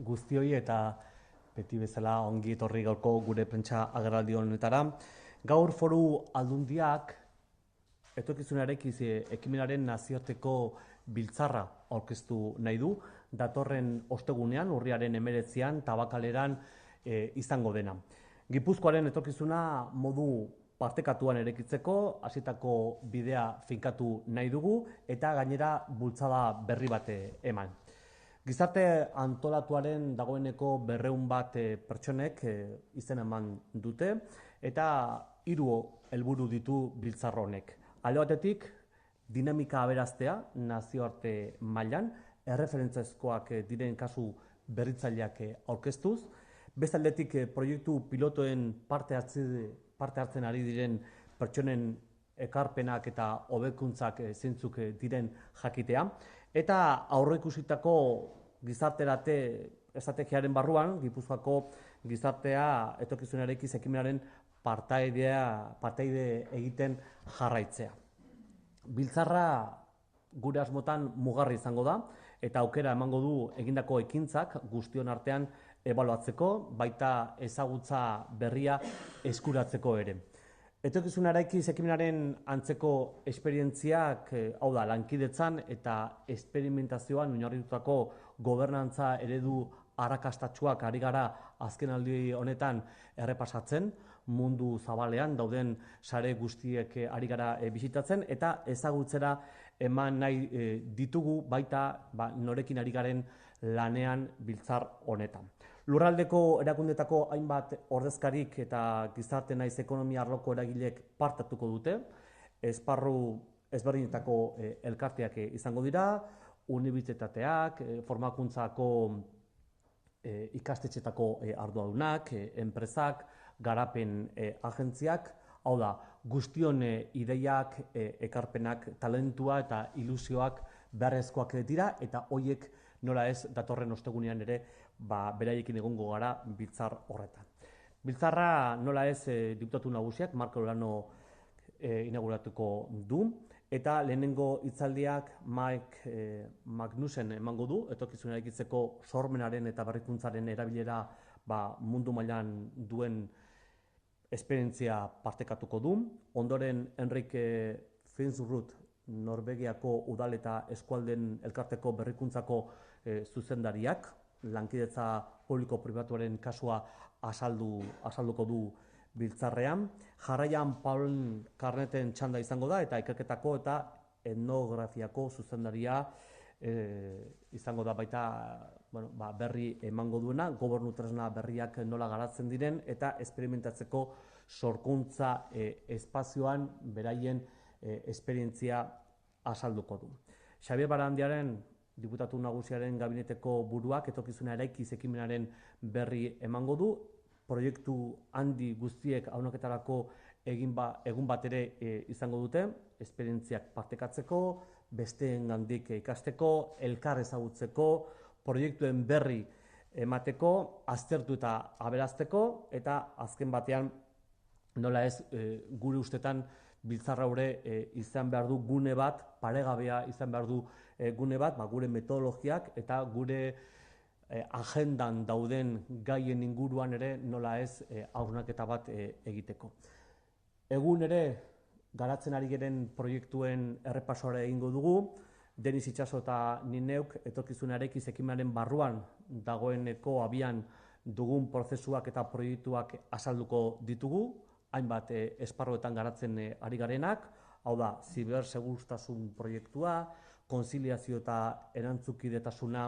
guztioi eta beti bezala ongi etorri gaurko gure prentsa agerraldi honetara. Gaur Foru Aldundiak etorkizunarekin ekimenaren nazioarteko biltzarra aurkeztu nahi du, datorren ostegunean, urriaren 19an, Tabakaleran izango dena. Gipuzkoaren etorkizuna modu partekatuan erekitzeko, hasitako bidea finkatu nahi dugu eta gainera bultzada berri bat eman. Gizarte antolatuaren dagoeneko 200 pertsonek izen eman dute eta 3 helburu ditu biltzar honek. Alde batetik, dinamika aberastea nazioarte mailan, erreferentziazkoak diren kasu berritzaileak aurkeztuz, beste aldetik proiektu pilotoen parte hartzen ari diren pertsonen ekarpenak eta hobekuntzak zeintzuk diren jakitea, eta aurreikusitako gizarterate estrategiaren barruan, Gipuzkoako gizartea etorkizunarekin ekimenaren partaide egiten jarraitzea. Biltzarra gure asmotan mugarri izango da eta aukera emango du egindako ekintzak guztion artean ebaluatzeko, baita ezagutza berria eskuratzeko ere. Etorkizunaraikiz ekimenaren antzeko esperientziak, hau da, lankidetzan eta esperimentazioan oinarritutako gobernantza eredu arrakastatsuak ari gara azkenaldi honetan errepasatzen, mundu zabalean dauden sare guztiek ari gara bisitatzen eta ezagutzera eman nahi ditugu baita norekin ari garen lanean biltzar honetan. Lurraldeko erakundetako hainbat ordezkarik eta gizarte naiz ekonomia arloko eragileek partatuko dute, esparru ezberdinetako elkarteak izango dira, unibertsitateak, formakuntzako ikastetxetako arduradunak, enpresak, garapen agentziak, hau da, guztion ideiak, ekarpenak, talentua eta ilusioak beharrezkoak dira eta hoiek nola ez datorren ostegunean ere beraiekin egongo gara biltzar horretan. Biltzarra nola ez diputatu nagusiak Marko Olano inauguratuko du eta lehenengo hitzaldiak Mike Magnussen emango du, etorkizunarekitzeko sormenaren eta berrikuntzaren erabilera mundu mailan duen esperientzia partekatuko du. Ondoren Enrique Finsrud, Norvegiako udal eta eskualden elkarteko berrikuntzako zuzendariak, lankidetza publiko-pribatuaren kasua azalduko du biltzarrean. Jarraian Paul Karneten txanda izango da eta ikerketako eta etnografiako zuzendaria izango da baita berri emango duena, gobernu tresna berriak nola garatzen diren eta esperimentatzeko sorkuntza espazioan beraien esperientzia azalduko du. Xabier Barandiaren, diputatu nagusiaren gabineteko buruak etorkizuna eraikiz ekimenaren berri emango du, proiektu handi guztiek haunaketarako egun bat ere izango dute, esperientziak partekatzeko, besteengandik ikasteko, elkar ezagutzeko, proiektuen berri emateko, aztertu eta aberazteko, eta azken batean nola ez gure ustetan biltzarra izan behar du gune bat, paregabea izan behar du gune bat, gure metodologiak eta gure agendan dauden gaien inguruan ere nola ez hausnarketa bat egiteko. Egun ere garatzen ari garen proiektuen errepasoa egingo dugu, Denis Itxaso eta ni neuk etorkizunarekin ekimenaren barruan dagoeneko abian dugun prozesuak eta proiektuak azalduko ditugu, hainbat esparruetan garatzen ari garenak, hau da, zibersegurtasun proiektua, konziliazio eta erantzukidetasuna,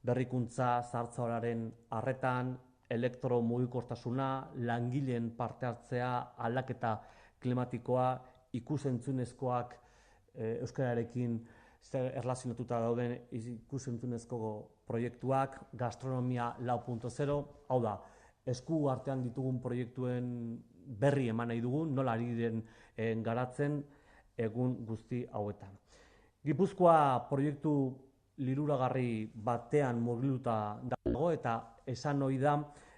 berrikuntza zahartzaroaren arretan, elektromugikortasuna, langileen parte hartzea, aldaketa klimatikoa, ikusentzunezkoak euskararekin erlazionatuta dauden ikusentzunezko proiektuak, gastronomia 4.0, hau da, esku artean ditugun proiektuen berri eman nahi dugu, nola ari diren garatzen egun guzti hauetan. Gipuzkoa proiektu liluragarri batean murgilduta dago eta esan ohi da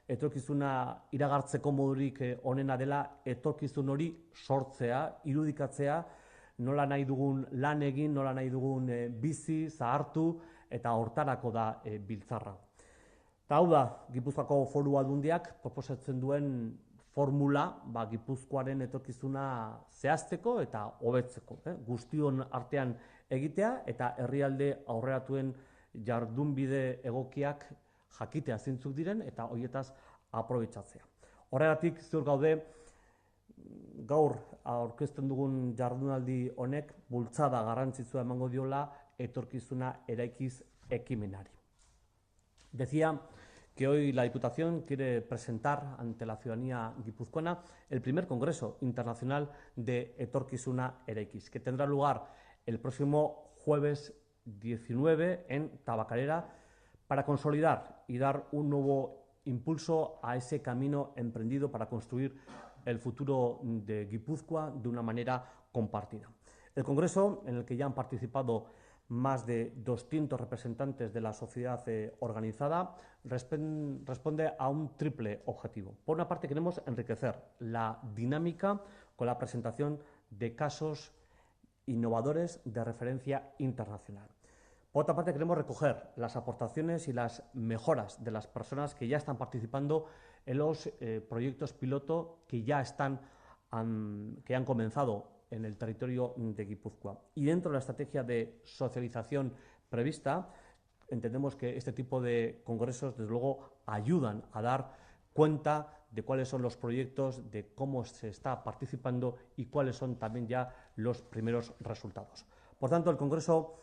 etorkizuna iragartzeko modurik onena dela etorkizun hori sortzea, irudikatzea, nola nahi dugun lan egin, nola nahi dugun bizi, zahartu eta hortarako da biltzarra. Eta hau da, Gipuzkoako Foru Aldundiak proposatzen duen formula Gipuzkoaren etorkizuna zehazteko eta hobetzeko. Guztion artean egitea eta herrialde aurreratuen jardunbide egokiak jakitea zeintzuk diren eta horietaz aprobetxatzea. Horregatik ziur gaude gaur aurkezten dugun jardunaldi honek bultzada garrantzitsua emango diola etorkizuna eraikiz ekimenari. Decía que hoy la Diputación quiere presentar ante la ciudadanía guipuzcoana el primer Congreso Internacional de Etorkizuna Eraikiz, que tendrá lugar el próximo jueves 19 en Tabakalera para consolidar y dar un nuevo impulso a ese camino emprendido para construir el futuro de Guipúzcoa de una manera compartida. El Congreso, en el que ya han participado más de 200 representantes de la sociedad organizada, responde a un triple objetivo. Por una parte, queremos enriquecer la dinámica con la presentación de casos innovadores de referencia internacional. Por otra parte, queremos recoger las aportaciones y las mejoras de las personas que ya están participando en los proyectos piloto que han comenzado en el territorio de Guipúzcoa. Y dentro de la estrategia de socialización prevista, entendemos que este tipo de congresos, desde luego, ayudan a dar cuenta de cuáles son los proyectos, de cómo se está participando y cuáles son también ya los primeros resultados. Por tanto, el Congreso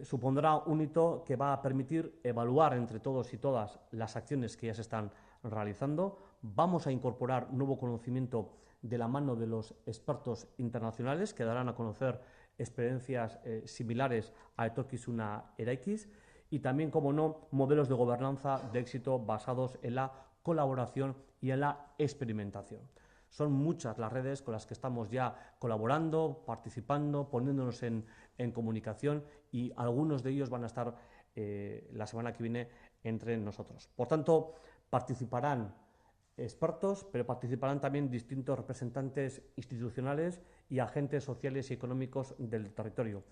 supondrá un hito que va a permitir evaluar entre todos y todas las acciones que ya se están realizando. Vamos a incorporar nuevo conocimiento de la mano de los expertos internacionales que darán a conocer experiencias similares a Etorkizuna Eraikiz y también, como no, modelos de gobernanza de éxito basados en la colaboración y en la experimentación. Son muchas las redes con las que estamos ya colaborando, participando, poniéndonos en comunicación y algunos de ellos van a estar la semana que viene entre nosotros. Por tanto, participarán expertos, pero participarán también distintos representantes institucionales y agentes sociales y económicos del territorio,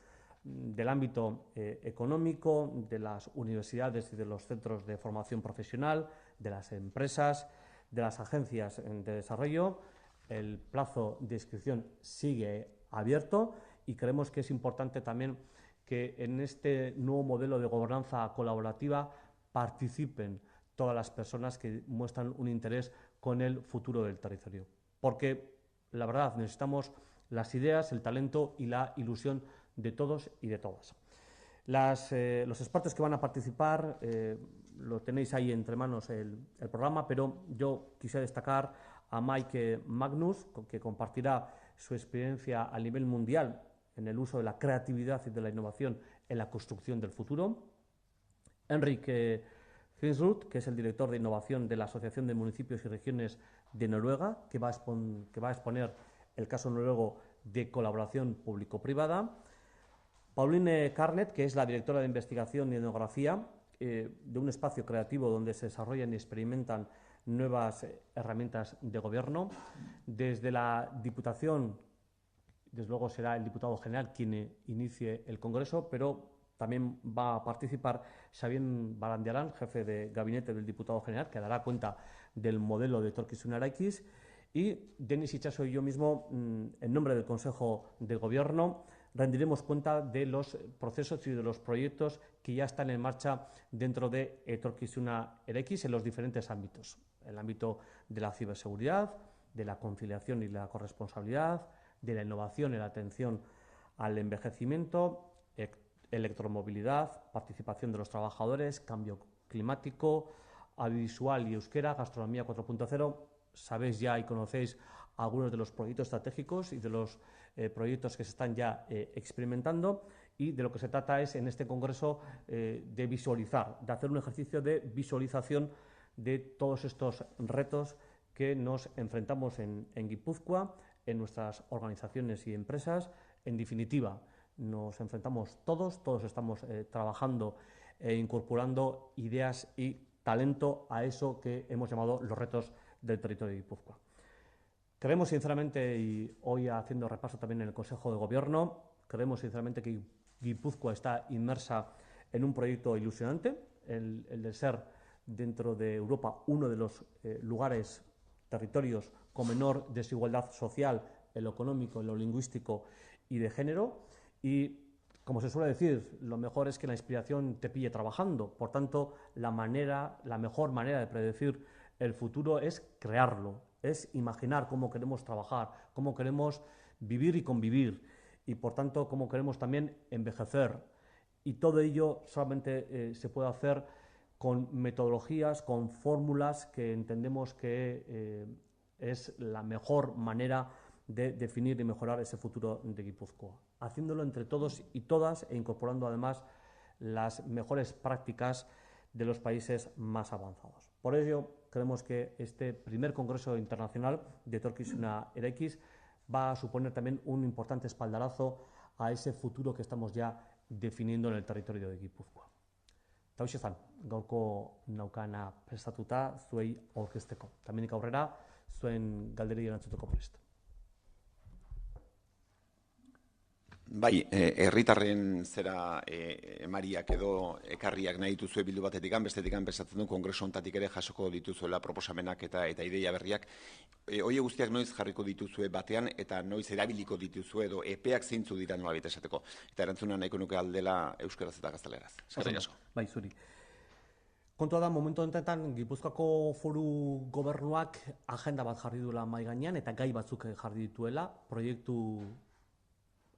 del ámbito económico, de las universidades y de los centros de formación profesional, de las empresas, de las agencias de desarrollo. El plazo de inscripción sigue abierto y creemos que es importante también que en este nuevo modelo de gobernanza colaborativa participen todas las personas que muestran un interés con el futuro del territorio. Porque, la verdad, necesitamos las ideas, el talento y la ilusión de todos y de todas. Los expertos que van a participar, lo tenéis ahí entre manos el programa, pero yo quisiera destacar a Mike Magnus, que compartirá su experiencia a nivel mundial en el uso de la creatividad y de la innovación en la construcción del futuro. Enrique Hinsrud, que es el director de innovación de la Asociación de Municipios y Regiones de Noruega, que va a exponer el caso noruego de colaboración público-privada. Pauline Carnet, que es la directora de investigación y etnografía de un espacio creativo donde se desarrollan y experimentan nuevas herramientas de gobierno. Desde la Diputación, desde luego será el diputado general quien inicie el Congreso, pero también va a participar Xavier Barandiarán, jefe de gabinete del diputado general, que dará cuenta del modelo de Etorkizuna Eraikiz, y Denis Itxaso y yo mismo, en nombre del Consejo de Gobierno, rendiremos cuenta de los procesos y de los proyectos que ya están en marcha dentro de Etorkizuna Eraikiz en los diferentes ámbitos. El ámbito de la ciberseguridad, de la conciliación y la corresponsabilidad, de la innovación y la atención al envejecimiento, electromovilidad, participación de los trabajadores, cambio climático, audiovisual y euskera, gastronomía 4.0. Sabéis ya y conocéis algunos de los proyectos estratégicos y de los proyectos que se están ya experimentando, y de lo que se trata es en este congreso de visualizar, de hacer un ejercicio de visualización de todos estos retos que nos enfrentamos en Guipúzcoa, en nuestras organizaciones y empresas. En definitiva, nos enfrentamos todos estamos trabajando e incorporando ideas y talento a eso que hemos llamado los retos del territorio de Guipúzcoa. Creemos sinceramente, y hoy haciendo repaso también en el Consejo de Gobierno, creemos sinceramente que Guipúzcoa está inmersa en un proyecto ilusionante, el de ser dentro de Europa uno de los territorios con menor desigualdad social, en lo económico, en lo lingüístico y de género. Y, como se suele decir, lo mejor es que la inspiración te pille trabajando. Por tanto, la mejor manera de predecir el futuro es crearlo, es imaginar cómo queremos trabajar, cómo queremos vivir y convivir, y por tanto cómo queremos también envejecer. Y todo ello solamente se puede hacer con metodologías, con fórmulas que entendemos que es la mejor manera de definir y mejorar ese futuro de Guipúzcoa, haciéndolo entre todos y todas e incorporando además las mejores prácticas de los países más avanzados. Por ello, creemos que este primer Congreso Internacional de Etorkizuna Eraikiz va a suponer también un importante espaldarazo a ese futuro que estamos ya definiendo en el territorio de Guipúzcoa. Eta hoxe zan, gaurko naukana prestatuta zuei aurkezteko. Tamenik aurrera, zuen galderei erantzuteko prest. Bai, herritarren zera emariak edo ekarriak nahi dituzue bildu batetik, bestetik besatzen du kongreso honetatik ere jasoko dituzuela proposamenak eta ideia berriak. Hoe guztiak noiz jarriko dituzue batean eta noiz erabiliko dituzue edo epeak zeintzu dira nolabait esateko. Eta erantzuna nahiko nuke aldela euskaraz eta gazteleraz. Eskerrik asko. Bai, zuri. Kontua da, momentu honetan Gipuzkoako Foru Gobernuak agenda bat jarri duela mahai gainean eta gai batzuk jarri dituela, proiektu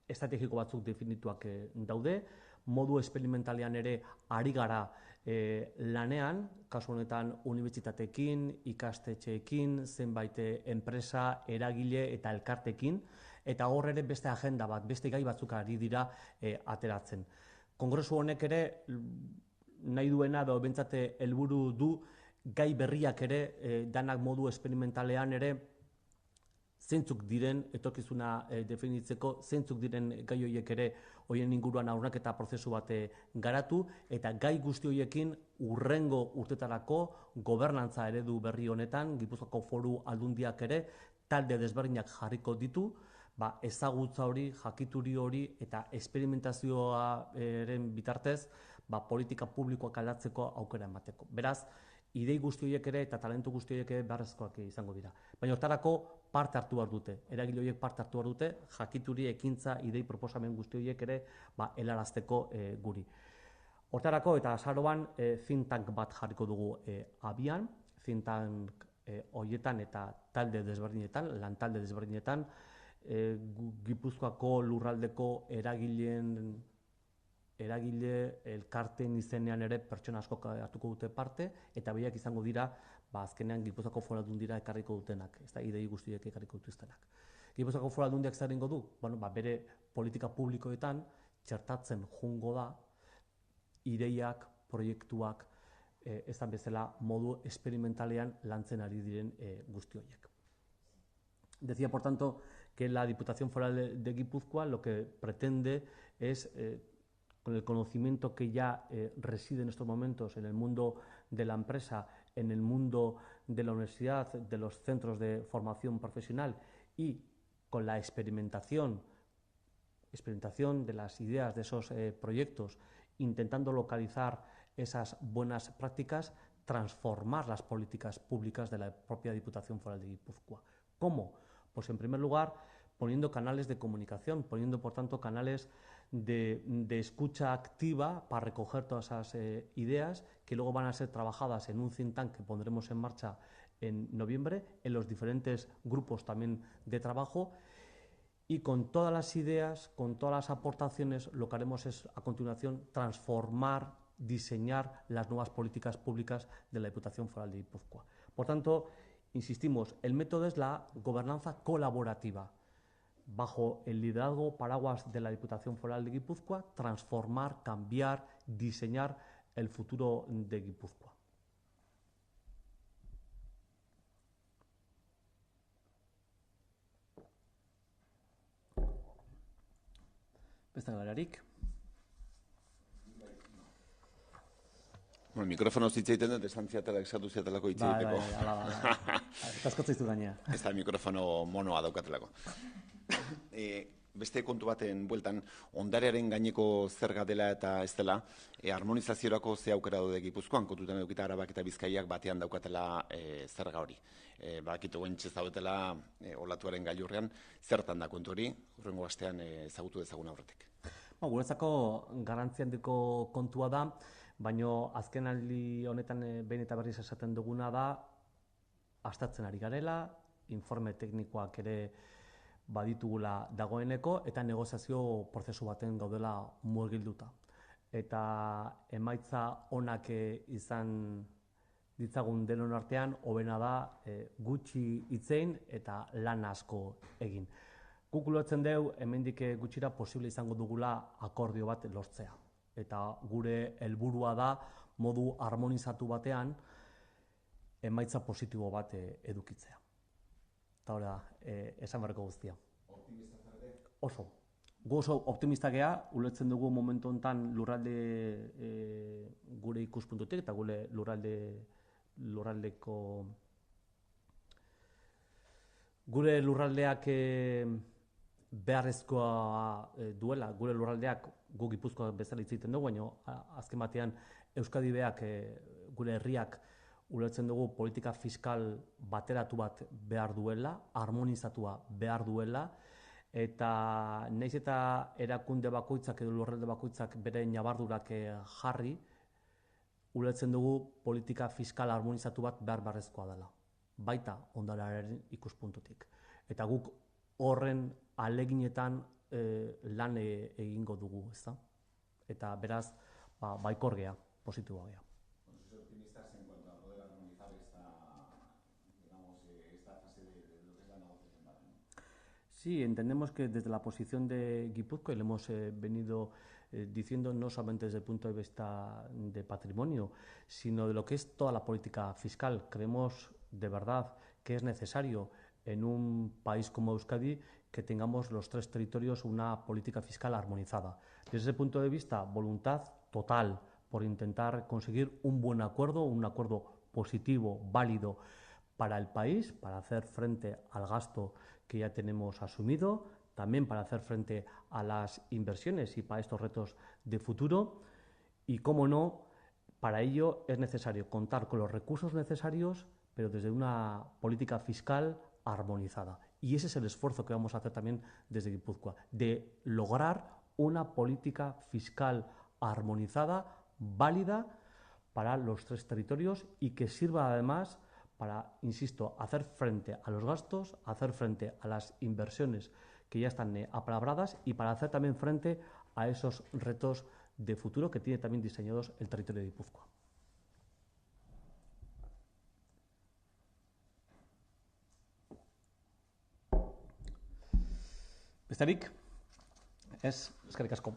estrategiko batzuk definituak daude, modu esperimentalean ere ari gara lanean, kasu honetan unibertsitateekin, ikastetxeekin, zenbait enpresa, eragile eta elkartekin, eta hor ere beste agenda bat, beste gai batzuk ari dira ateratzen. Kongresu honek ere nahi duena edo bentsate helburu du gai berriak ere danak modu esperimentalean ere zeintzuk diren etorkizuna definitzeko, zeintzuk diren gai horiek ere horien inguruan hausnarketa prozesu bat garatu, eta gai guzti horiekin hurrengo urtetarako gobernantza eredu berri honetan, Gipuzkoako Foru Aldundiak ere talde desberdinak jarriko ditu, ezagutza hori, jakituri hori eta esperimentazioaren bitartez politika publikoak aldatzeko aukera emateko. Beraz, idei guzti horiek ere eta talentu guzti horiek ere beharrezkoak izango dira. Baina hortarako parte hartu behar dute, eragile horiek parte hartu behar dute, jakituri, ekintza, idei proposamen guzti horiek ere helarazteko guri. Hortarako eta azaroan think tank bat jarriko dugu abian, think tank horietan eta talde desberdinetan, lantalde desberdinetan, Gipuzkoako lurraldeko eragile elkarteen izenean ere pertsona asko hartuko dute parte, eta behiak izango dira, azkenean Gipuzkoako Foru Aldundia ekarriko dutenak, ez da idei guztiek ekarriko dituztenak. Gipuzkoako Foru Aldundiak zer egingo du? Bere politika publikoetan txertatzen jungo da ideiak, proiektuak, ezan bezala modu esperimentalean lantzen ari diren guzti horiek. Decía, por tanto, que la Diputación Foral de Guipúzcoa lo que pretende es, con el conocimiento que ya reside en estos momentos en el mundo de la empresa, en el mundo de la universidad, de los centros de formación profesional y con la experimentación de las ideas de esos proyectos, intentando localizar esas buenas prácticas, transformar las políticas públicas de la propia Diputación Foral de Guipúzcoa. ¿Cómo? Pues en primer lugar poniendo canales de comunicación, poniendo por tanto canales de escucha activa para recoger todas esas ideas que luego van a ser trabajadas en un think tank que pondremos en marcha en noviembre, en los diferentes grupos también de trabajo, y con todas las ideas, con todas las aportaciones, lo que haremos es a continuación transformar, diseñar las nuevas políticas públicas de la Diputación Foral de Guipúzcoa. Por tanto, insistimos, el método es la gobernanza colaborativa. Bajo el liderazgo paraguas de la Diputación Foral de Guipúzcoa, transformar, cambiar, diseñar el futuro de Guipúzcoa. Beste galarik. Mikrofono hitz egiten dut, esan ziatalak esatu ziatalako hitz egiteko. Kaskotza izu gainea. Ez da mikrofono monoa daukatelako. beste kontu baten bueltan, ondarearen gaineko zerga dela eta ez dela, harmonizaziorako ze aukera daude Gipuzkoan, kontutan edukita Arabak eta Bizkaiak batean daukatela zerga hori. Bakitu gointxe zaudetela olatuaren gailurrean, zertan da kontu hori, hurrengo astean ezagutu dezagun aurretik. Guretzako garrantzi handiko kontua da, baina azken aldi honetan behin eta berriz esaten duguna da, aztertzen ari garela, informe teknikoak ere baditugula dagoeneko, eta negoziazio prozesu baten gaudela murgilduta. Eta emaitza onak izan ditzagun denon artean, hobena da gutxi hitzein eta lan asko egin. Guk ulertzen dugu, hemendik gutxira posible izango dugula akordio bat lortzea. Eta gure helburua da, modu harmonizatu batean, emaitza positibo bat edukitzea. Eta hori da, esan beharreko guztia. Optimista zarete? Oso. Gu oso optimista gea, ulertzen dugu momentu honetan lurralde gure ikuspuntutik eta gure lurraldeak beharrezkoa duela, gure lurraldeak gu Gipuzkoa bezala hitz egiten dugu, baina azken batean Euskadi beak, gure herriak ulertzen dugu politika fiskal bateratu bat behar duela, harmonizatua behar duela, eta nahiz eta erakunde bakoitzak edo lurralde bakoitzak bere ñabardurak jarri, ulertzen dugu politika fiskal harmonizatu bat beharrezkoa dela, baita ondarearen ikuspuntutik. Eta guk horren aleginetan lan egingo dugu, ezta? Eta beraz, baikor gea, positiboa gea. Optimistas en cuanto a poder armonizar esta fase de lo que es la negociación, ¿no? Sí, entendemos que desde la posición de Guipúzcoa, y lo hemos venido diciendo no solamente desde el punto de vista de patrimonio, sino de lo que es toda la política fiscal. Creemos de verdad que es necesario en un país como Euskadi que tengamos los tres territorios una política fiscal armonizada. Desde ese punto de vista, voluntad total por intentar conseguir un buen acuerdo, un acuerdo positivo, válido para el país, para hacer frente al gasto que ya tenemos asumido, también para hacer frente a las inversiones y para estos retos de futuro. Y, cómo no, para ello es necesario contar con los recursos necesarios, pero desde una política fiscal armonizada. Y ese es el esfuerzo que vamos a hacer también desde Guipúzcoa, de lograr una política fiscal armonizada, válida para los tres territorios y que sirva además para, insisto, hacer frente a los gastos, hacer frente a las inversiones que ya están apalabradas y para hacer también frente a esos retos de futuro que tiene también diseñados el territorio de Guipúzcoa. Besterik, eskerrik asko.